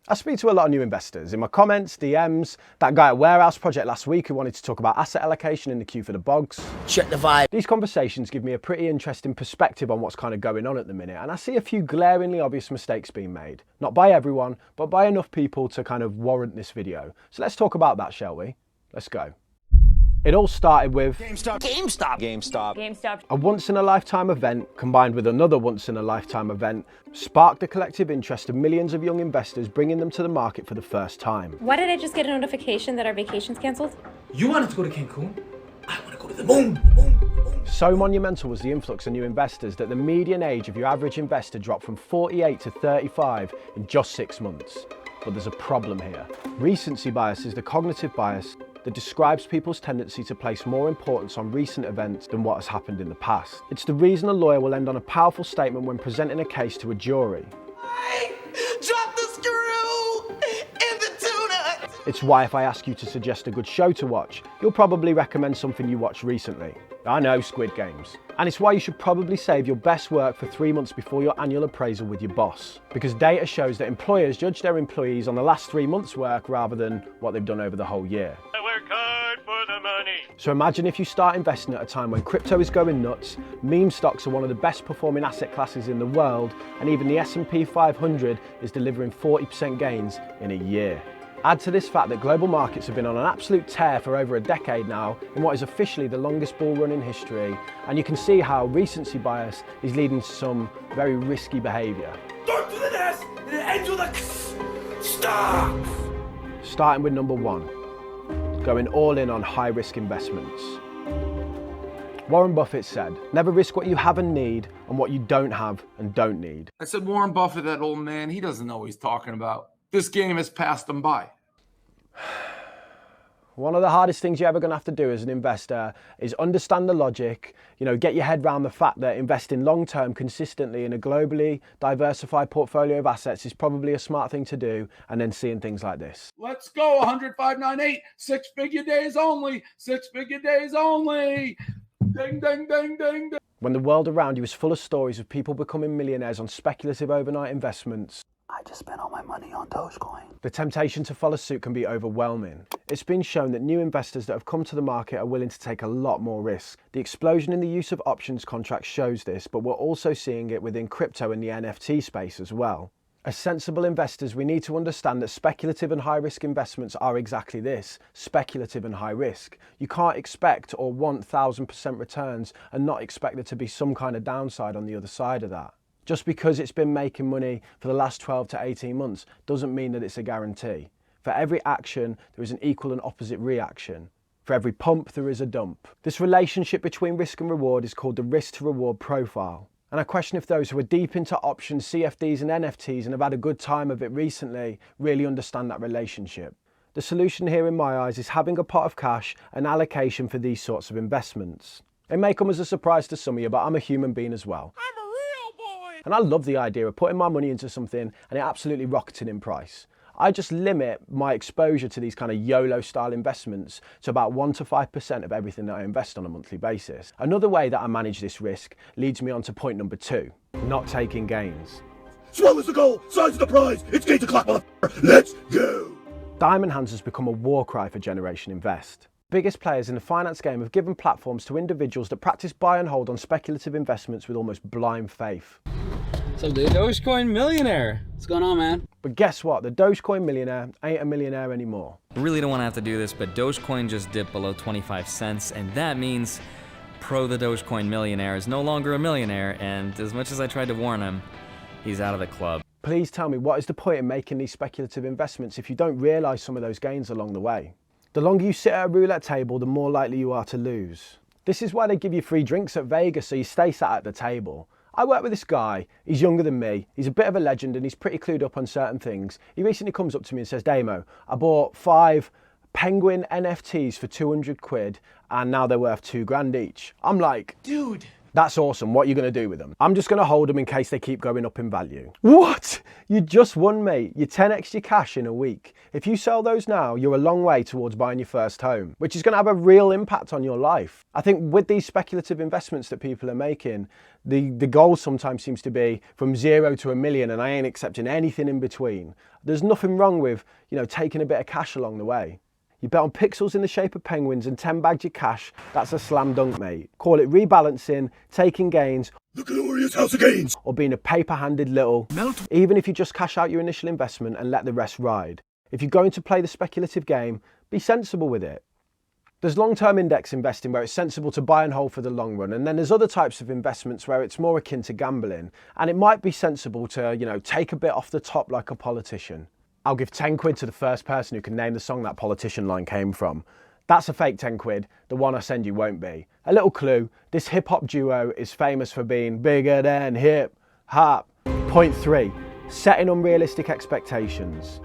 I speak to a lot of new investors in my comments, DMs, that guy at Warehouse Project last week who wanted to talk about asset allocation in the queue for the bogs. Check the vibe. These conversations give me a pretty interesting perspective on what's kind of going on at the minute, and I see a few glaringly obvious mistakes being made. Not by everyone, but by enough people to kind of warrant this video. So let's talk about that, shall we? Let's go. It all started with GameStop. a once-in-a-lifetime event combined with another once-in-a-lifetime event sparked the collective interest of millions of young investors, bringing them to the market for the first time. Why did I just get a notification that our vacation's cancelled? You wanted to go to Cancun? I want to go to the moon. So monumental was the influx of new investors that the median age of your average investor dropped from 48 to 35 in just 6 months. But there's a problem here. Recency bias is the cognitive bias that describes people's tendency to place more importance on recent events than what has happened in the past. It's the reason a lawyer will end on a powerful statement when presenting a case to a jury. I dropped the screw in the tuna. It's why if I ask you to suggest a good show to watch, you'll probably recommend something you watched recently. I know, Squid Games. And it's why you should probably save your best work for 3 months before your annual appraisal with your boss. Because data shows that employers judge their employees on the last 3 months' work rather than what they've done over the whole year. So imagine if you start investing at a time when crypto is going nuts, meme stocks are one of the best performing asset classes in the world, and even the S&P 500 is delivering 40% gains in a year. Add to this fact that global markets have been on an absolute tear for over a decade now, in what is officially the longest bull run in history, and you can see how recency bias is leading to some very risky behaviour. Start to the nest and it ends with a stop. Starting with number 1. Going all in on high-risk investments. Warren Buffett said, never risk what you have and need and what you don't have and don't need. I said, Warren Buffett, that old man, he doesn't know what he's talking about. This game has passed him by. One of the hardest things you're ever going to have to do as an investor is understand the logic, get your head around the fact that investing long-term consistently in a globally diversified portfolio of assets is probably a smart thing to do, and then seeing things like this. Let's go, 100,598, 6-figure days only, 6-figure days only. Ding, ding, ding, ding, ding. When the world around you is full of stories of people becoming millionaires on speculative overnight investments, I just spent all my money on Dogecoin. the temptation to follow suit can be overwhelming. It's been shown that new investors that have come to the market are willing to take a lot more risk. The explosion in the use of options contracts shows this, but we're also seeing it within crypto and the NFT space as well. As sensible investors, we need to understand that speculative and high-risk investments are exactly this, speculative and high risk. You can't expect or want 1,000% returns and not expect there to be some kind of downside on the other side of that. Just because it's been making money for the last 12 to 18 months doesn't mean that it's a guarantee. For every action, there is an equal and opposite reaction. For every pump, there is a dump. This relationship between risk and reward is called the risk to reward profile. And I question if those who are deep into options, CFDs and NFTs and have had a good time of it recently really understand that relationship. The solution here in my eyes is having a pot of cash and allocation for these sorts of investments. It may come as a surprise to some of you, but I'm a human being as well. And I love the idea of putting my money into something and it absolutely rocketing in price. I just limit my exposure to these kind of YOLO style investments to about 1 to 5% of everything that I invest on a monthly basis. Another way that I manage this risk leads me on to point number 2, not taking gains. Small is the goal, size is the prize. It's 8 o'clock, motherfucker. Let's go. Diamond hands has become a war cry for Generation Invest. Biggest players in the finance game have given platforms to individuals that practice buy and hold on speculative investments with almost blind faith. So the Dogecoin millionaire. What's going on, man? But guess what? The Dogecoin millionaire ain't a millionaire anymore. I really don't want to have to do this, but Dogecoin just dipped below 25 cents, and that means the Dogecoin millionaire is no longer a millionaire, and as much as I tried to warn him, he's out of the club. Please tell me, what is the point in making these speculative investments if you don't realise some of those gains along the way? The longer you sit at a roulette table, the more likely you are to lose. This is why they give you free drinks at Vegas, so you stay sat at the table. I work with this guy, he's younger than me, he's a bit of a legend and he's pretty clued up on certain things. He recently comes up to me and says, Damo, I bought 5 penguin NFTs for 200 quid and now they're worth 2 grand each. I'm like, Dude. That's awesome. What are you going to do with them? I'm just going to hold them in case they keep going up in value. What? You just won, mate. You 10x your cash in a week. If you sell those now, you're a long way towards buying your first home, which is going to have a real impact on your life. I think with these speculative investments that people are making, the goal sometimes seems to be from 0 to $1 million, and I ain't accepting anything in between. There's nothing wrong with, taking a bit of cash along the way. You bet on pixels in the shape of penguins and 10 bagged your cash, that's a slam dunk, mate. Call it rebalancing, taking gains, The glorious house of gains. or being a paper-handed little. Even if you just cash out your initial investment and let the rest ride. If you're going to play the speculative game, be sensible with it. There's long-term index investing where it's sensible to buy and hold for the long run, and then there's other types of investments where it's more akin to gambling, and it might be sensible to, take a bit off the top like a politician. I'll give 10 quid to the first person who can name the song that politician line came from. That's a fake 10 quid, the one I send you won't be. A little clue, this hip-hop duo is famous for being bigger than hip-hop. Point 3, setting unrealistic expectations.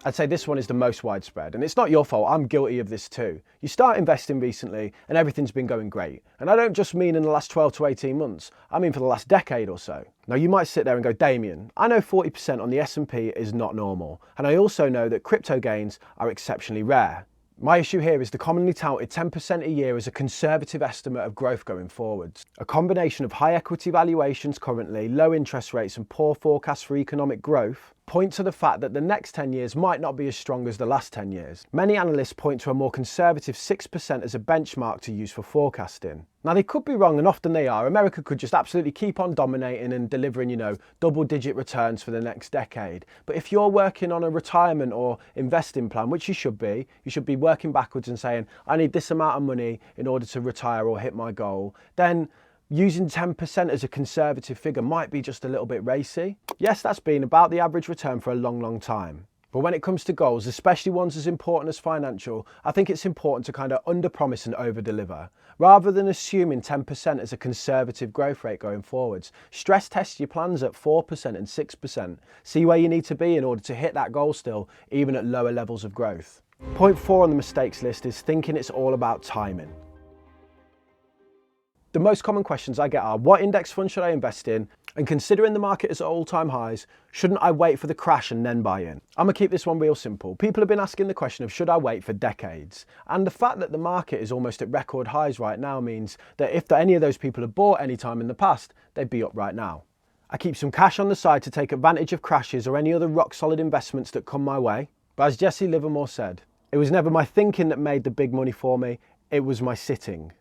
I'd say this one is the most widespread, and it's not your fault, I'm guilty of this too. You start investing recently and everything's been going great. And I don't just mean in the last 12 to 18 months, I mean for the last decade or so. Now you might sit there and go, Damien, I know 40% on the S&P is not normal, and I also know that crypto gains are exceptionally rare. My issue here is the commonly touted 10% a year as a conservative estimate of growth going forwards. A combination of high equity valuations currently, low interest rates and poor forecasts for economic growth point to the fact that the next 10 years might not be as strong as the last 10 years. Many analysts point to a more conservative 6% as a benchmark to use for forecasting. Now they could be wrong, and often they are. America could just absolutely keep on dominating and delivering, double-digit returns for the next decade. But if you're working on a retirement or investing plan, which you should be working backwards and saying, I need this amount of money in order to retire or hit my goal, then using 10% as a conservative figure might be just a little bit racy. Yes, that's been about the average return for a long, long time. But when it comes to goals, especially ones as important as financial, I think it's important to kind of under-promise and over-deliver. Rather than assuming 10% as a conservative growth rate going forwards, stress test your plans at 4% and 6%. See where you need to be in order to hit that goal still, even at lower levels of growth. Point 4 on the mistakes list is thinking it's all about timing. The most common questions I get are, what index fund should I invest in? And considering the market is at all-time highs, shouldn't I wait for the crash and then buy in? I'm gonna keep this one real simple. People have been asking the question of should I wait for decades? And the fact that the market is almost at record highs right now means that if any of those people had bought any time in the past, they'd be up right now. I keep some cash on the side to take advantage of crashes or any other rock-solid investments that come my way. But as Jesse Livermore said, it was never my thinking that made the big money for me, it was my sitting.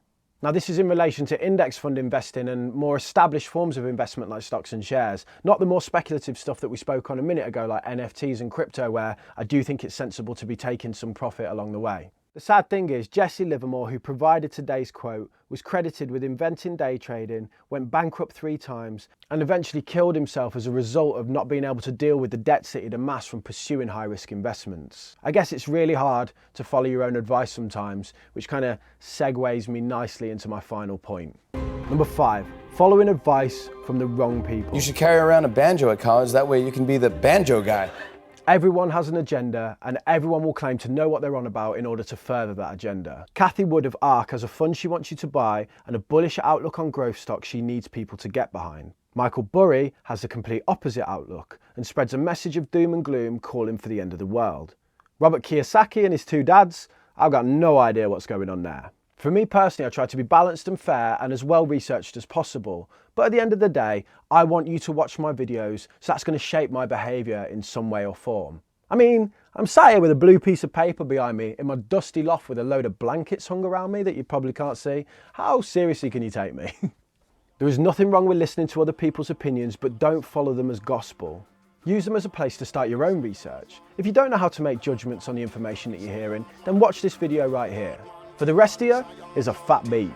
Now this is in relation to index fund investing and more established forms of investment like stocks and shares, not the more speculative stuff that we spoke on a minute ago like NFTs and crypto, where I do think it's sensible to be taking some profit along the way. The sad thing is, Jesse Livermore, who provided today's quote, was credited with inventing day trading, went bankrupt 3 times, and eventually killed himself as a result of not being able to deal with the debts that he'd amassed from pursuing high-risk investments. I guess it's really hard to follow your own advice sometimes, which kind of segues me nicely into my final point. Number 5, following advice from the wrong people. You should carry around a banjo at college, that way you can be the banjo guy. Everyone has an agenda, and everyone will claim to know what they're on about in order to further that agenda. Kathy Wood of ARK has a fund she wants you to buy and a bullish outlook on growth stocks she needs people to get behind. Michael Burry has the complete opposite outlook and spreads a message of doom and gloom calling for the end of the world. Robert Kiyosaki and his 2 dads, I've got no idea what's going on there. For me personally, I try to be balanced and fair and as well researched as possible. But at the end of the day, I want you to watch my videos, so that's going to shape my behaviour in some way or form. I mean, I'm sat here with a blue piece of paper behind me in my dusty loft with a load of blankets hung around me that you probably can't see. How seriously can you take me? There is nothing wrong with listening to other people's opinions, but don't follow them as gospel. Use them as a place to start your own research. If you don't know how to make judgments on the information that you're hearing, then watch this video right here. For the rest of you, is a fat beat.